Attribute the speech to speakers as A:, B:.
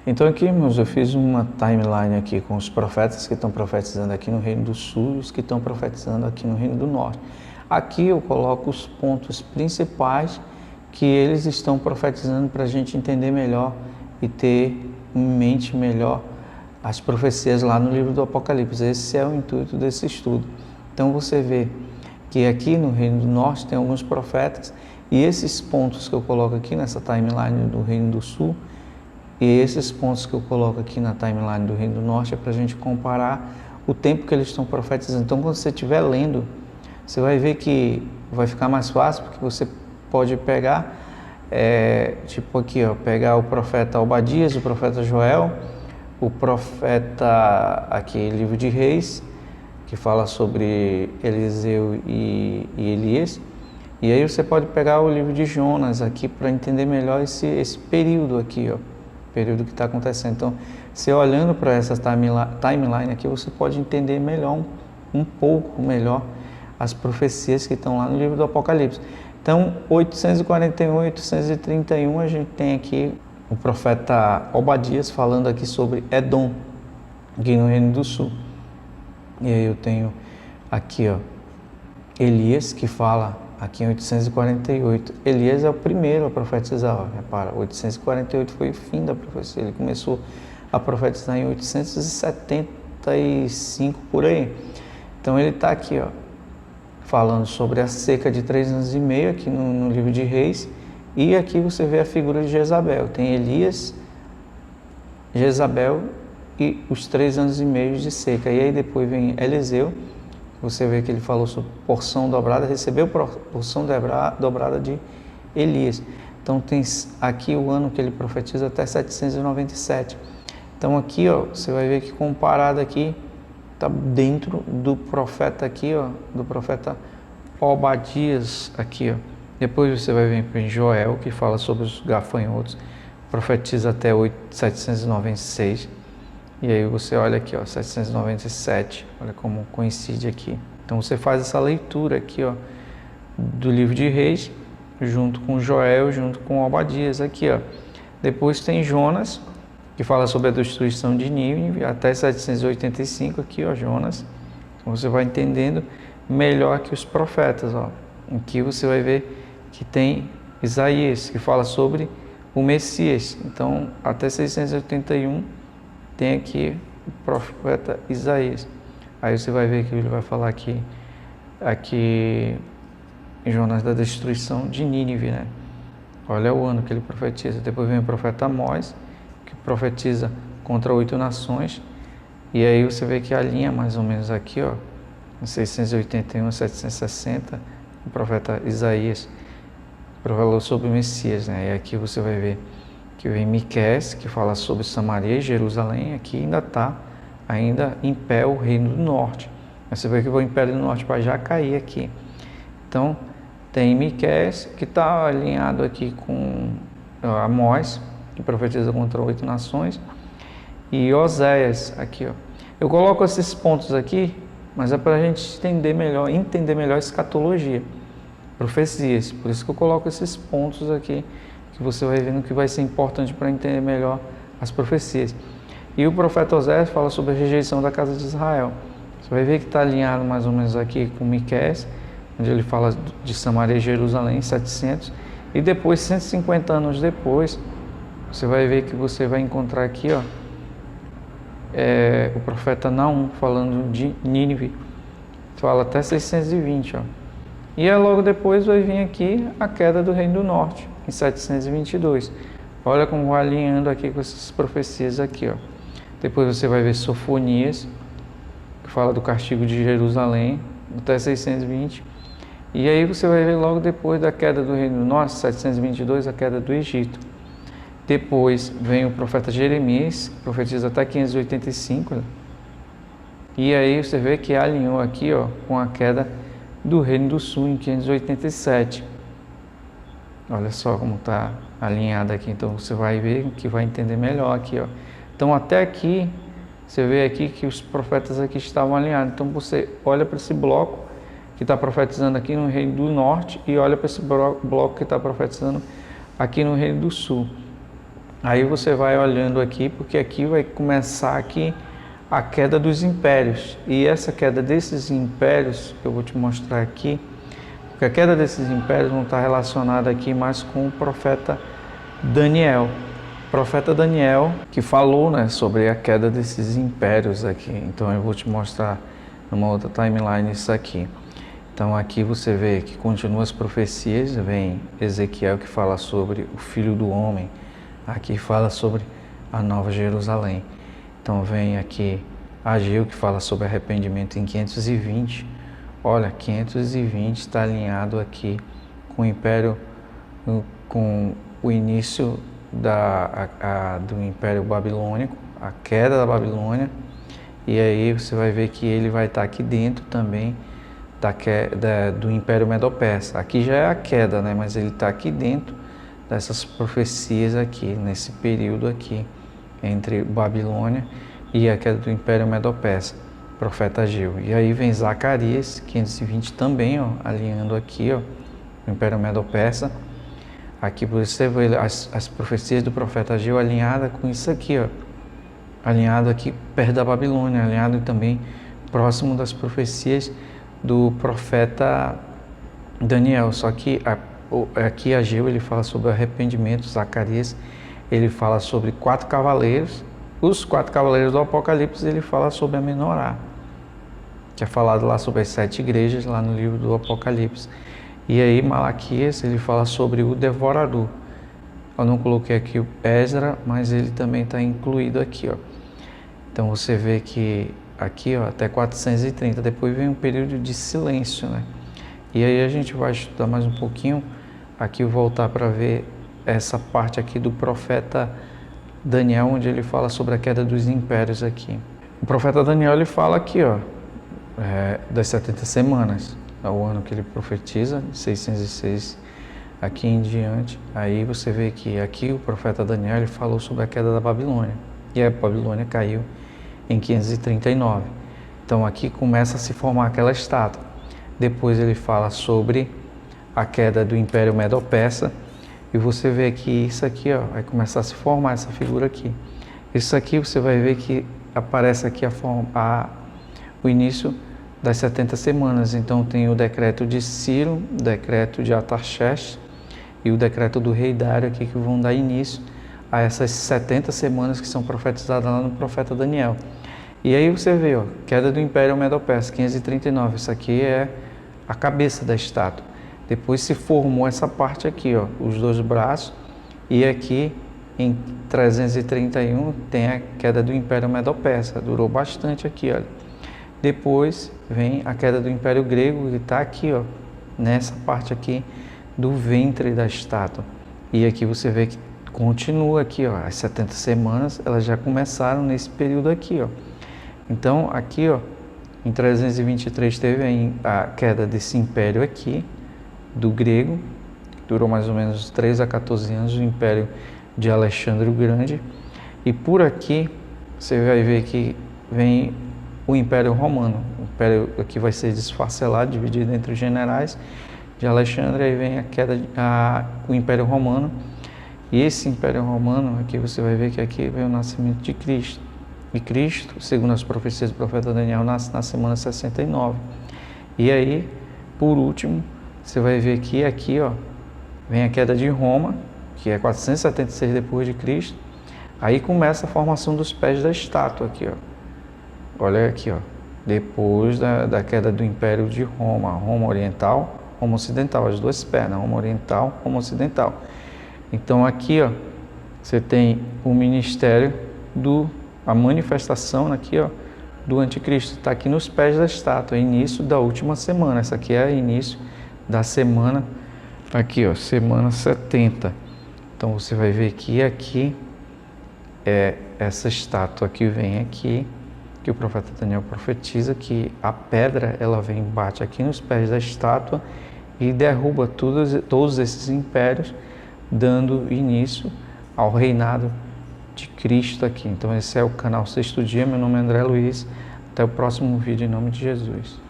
A: Então aqui, irmãos, eu fiz uma timeline aqui com os profetas que estão profetizando aqui no Reino do Sul e os que estão profetizando aqui no Reino do Norte. Aqui eu coloco os pontos principais que eles estão profetizando para a gente entender melhor e ter em mente melhor as profecias lá no livro do Apocalipse. Esse é o intuito desse estudo. Então você vê que aqui no Reino do Norte tem alguns profetas e esses pontos que eu coloco aqui nessa timeline do Reino do Sul e esses pontos que eu coloco aqui na timeline do Reino do Norte é para a gente comparar o tempo que eles estão profetizando. Então quando você estiver lendo, você vai ver que vai ficar mais fácil, porque você pode pegar, tipo aqui, ó, pegar o profeta Obadias, o profeta Joel, o profeta, aqui, livro de Reis, que fala sobre Eliseu e Elias, e aí você pode pegar o livro de Jonas aqui para entender melhor esse período aqui, ó, período que está acontecendo. Então, você olhando para essa timeline aqui, você pode entender melhor, um pouco melhor, as profecias que estão lá no livro do Apocalipse. Então, 841, 831, a gente tem aqui o profeta Obadias falando aqui sobre Edom, aqui no Reino do Sul. E aí eu tenho aqui, ó, Elias, que fala aqui em 848. Elias é o primeiro a profetizar, ó, repara, 848 foi o fim da profecia, ele começou a profetizar em 875 por aí. Então ele está aqui, ó, falando sobre a seca de 3 anos e meio aqui no livro de Reis, e aqui você vê a figura de Jezabel. Tem Elias, Jezabel e os 3 anos e meio de seca. E aí depois vem Eliseu, você vê que ele falou sobre porção dobrada, recebeu porção dobrada de Elias. Então tem aqui o ano que ele profetiza até 797. Então aqui, ó, você vai ver que comparado aqui, está dentro do profeta aqui, ó, do profeta Obadias aqui, ó. Depois você vai ver em Joel, que fala sobre os gafanhotos, profetiza até 796. E aí você olha aqui, ó, 797, olha como coincide aqui. Então você faz essa leitura aqui, ó, do livro de Reis, junto com Joel, junto com Obadias aqui, ó. Depois tem Jonas, que fala sobre a destruição de Nínive, até 785 aqui, ó, Jonas. Então você vai entendendo melhor que os profetas, ó. Aqui você vai ver que tem Isaías, que fala sobre o Messias. Então, até 681 tem aqui o profeta Isaías. Aí você vai ver que ele vai falar aqui em Jonas da destruição de Nínive, né? Olha o ano que ele profetiza. Depois vem o profeta Amós, que profetiza contra 8 nações. E aí você vê que a linha mais ou menos aqui, ó, 681 a 760, o profeta Isaías falou sobre o Messias, né? E aqui você vai ver que vem Miqueias, que fala sobre Samaria e Jerusalém. Aqui ainda está em pé o Reino do Norte. Você vê que o Império do Norte vai já cair aqui. Então, tem Miqueias, que está alinhado aqui com Amós, que profetiza contra 8 nações, e Oséias aqui, ó. Eu coloco esses pontos aqui, mas é para a gente entender melhor a escatologia, profecias. Por isso que eu coloco esses pontos aqui, que você vai vendo que vai ser importante para entender melhor as profecias. E o profeta Oséias fala sobre a rejeição da casa de Israel. Você vai ver que está alinhado mais ou menos aqui com Miqueias, onde ele fala de Samaria e Jerusalém, 700, e depois, 150 anos depois, você vai ver que você vai encontrar aqui, ó, o profeta Naum falando de Nínive, fala até 620, ó. E aí, logo depois vai vir aqui a queda do Reino do Norte, em 722. Olha como vai alinhando aqui com essas profecias aqui, ó. Depois você vai ver Sofonias, que fala do castigo de Jerusalém, até 620. E aí você vai ver logo depois da queda do Reino do Norte, 722, a queda do Egito. Depois vem o profeta Jeremias, que profetiza até 585. Né? E aí você vê que alinhou aqui, ó, com a queda do Reino do Sul em 587. Olha só como está alinhado aqui. Então você vai ver que vai entender melhor aqui, ó. Então até aqui, você vê aqui que os profetas aqui estavam alinhados. Então você olha para esse bloco que está profetizando aqui no Reino do Norte e olha para esse bloco que está profetizando aqui no Reino do Sul. Aí você vai olhando aqui, porque aqui vai começar aqui a queda dos impérios. E essa queda desses impérios, que eu vou te mostrar aqui, porque a queda desses impérios não está relacionada aqui mais com o profeta Daniel. O profeta Daniel que falou, né, sobre a queda desses impérios aqui. Então eu vou te mostrar numa outra timeline isso aqui. Então aqui você vê que continua as profecias, vem Ezequiel que fala sobre o Filho do Homem, aqui fala sobre a Nova Jerusalém. Então vem aqui Ageu que fala sobre arrependimento em 520. Olha, 520 está alinhado aqui com o Império, com o início do Império Babilônico, a queda da Babilônia. E aí você vai ver que ele vai estar aqui dentro também do Império Medo-Persa. Aqui já é a queda, né? Mas ele está aqui dentro dessas profecias aqui, nesse período aqui, entre Babilônia e a queda do Império Medo-Persa, profeta Ageu. E aí vem Zacarias, 520 também, ó, alinhando aqui, ó, o Império Medo-Persa. Aqui você vê as profecias do profeta Ageu alinhada com isso aqui, ó, alinhado aqui perto da Babilônia, alinhado também próximo das profecias do profeta Daniel. Só que aqui Ageu ele fala sobre arrependimento, Zacarias ele fala sobre 4 cavaleiros, os 4 cavaleiros do Apocalipse ele fala sobre a menorá, que é falado lá sobre as 7 igrejas lá no livro do Apocalipse. E aí Malaquias ele fala sobre o devorador. Eu não coloquei aqui o Esdra, mas ele também está incluído aqui, ó. Então você vê que aqui, ó, até 430, depois vem um período de silêncio, né? E aí a gente vai estudar mais um pouquinho, aqui voltar para ver essa parte aqui do profeta Daniel, onde ele fala sobre a queda dos impérios aqui. O profeta Daniel ele fala aqui, ó, das 70 semanas, é o ano que ele profetiza, 606 aqui em diante. Aí você vê que aqui o profeta Daniel ele falou sobre a queda da Babilônia, e a Babilônia caiu em 539. Então aqui começa a se formar aquela estátua. Depois ele fala sobre a queda do Império Medo-Persa, e você vê que isso aqui, ó, vai começar a se formar essa figura aqui. Isso aqui você vai ver que aparece aqui o início das 70 semanas. Então tem o decreto de Ciro, o decreto de Artaxerxes e o decreto do rei Dário aqui, que vão dar início a essas 70 semanas que são profetizadas lá no profeta Daniel. E aí você vê, ó, queda do Império Medo-Persa, 539, isso aqui é a cabeça da estátua. Depois se formou essa parte aqui, ó, os 2 braços, e aqui em 331 tem a queda do Império Medo-Persa, durou bastante aqui, olha. Depois vem a queda do Império Grego, que está aqui, ó, nessa parte aqui do ventre da estátua. E aqui você vê que continua aqui, ó, as 70 semanas, elas já começaram nesse período aqui, ó. Então, aqui, ó, em 323 teve a queda desse império aqui, do grego, que durou mais ou menos 3 a 14 anos, o império de Alexandre o Grande. E por aqui, você vai ver que vem o Império Romano. O império aqui vai ser desfacelado, dividido entre os generais de Alexandre, aí vem a queda, o Império Romano. E esse Império Romano, aqui você vai ver que aqui vem o nascimento de Cristo. E Cristo, segundo as profecias do profeta Daniel, nasce na semana 69. E aí, por último, você vai ver que aqui, ó, vem a queda de Roma, que é 476 depois de Cristo. Aí começa a formação dos pés da estátua aqui, ó. Olha aqui, ó. Depois da queda do Império de Roma, Roma Oriental, Roma Ocidental, as 2 pernas, Roma Oriental, Roma Ocidental. Então aqui, ó, você tem o ministério a manifestação aqui, ó, do anticristo. Está aqui nos pés da estátua, início da última semana. Essa aqui é o início da semana, aqui, ó, semana 70. Então você vai ver que aqui é essa estátua que vem aqui, que o profeta Daniel profetiza que a pedra, ela vem, bate aqui nos pés da estátua e derruba todos esses impérios, dando início ao reinado de Cristo aqui. Então esse é o canal Sexto Dia, meu nome é André Luiz, até o próximo vídeo em nome de Jesus.